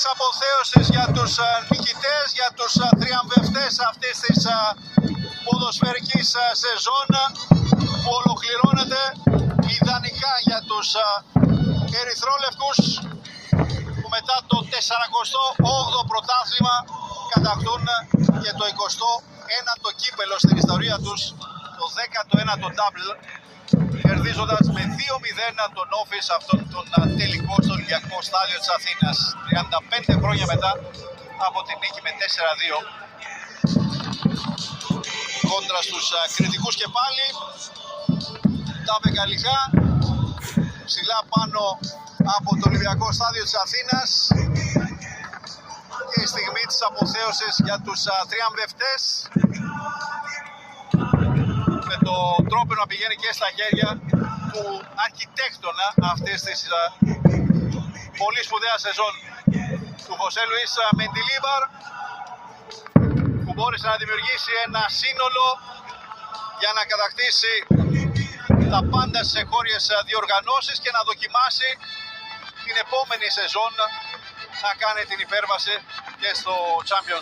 της αποθέωσης για τους νικητές, για τους τριαμβευτές αυτής της ποδοσφαιρικής σεζόν που ολοκληρώνεται ιδανικά για τους ερυθρόλευκους που μετά το 48ο πρωτάθλημα κατακτούν και το 21ο κύπελο στην ιστορία τους, το 19ο double, κερδίζοντας με 2-0 τον Όφη σε αυτόν τον τελικό στο Ολυμπιακό Στάδιο της Αθήνας, 35 χρόνια μετά από την νίκη με 4-2 κόντρα στους κριτικούς. Και πάλι τα μεγαλικά ψηλά πάνω από το Ολυμπιακό Στάδιο της Αθήνας και η στιγμή της αποθέωσης για τους τριαμβευτές, με το τρόπο να πηγαίνει και στα χέρια του αρχιτέκτονα αυτής της πολύ σπουδαία σεζόν, του Χωσέ Λουίς Μεντιλίβαρ, που μπόρεσε να δημιουργήσει ένα σύνολο για να κατακτήσει τα πάντα στις εγχώριες διοργανώσεις και να δοκιμάσει την επόμενη σεζόν να κάνει την υπέρβαση και στο Champions.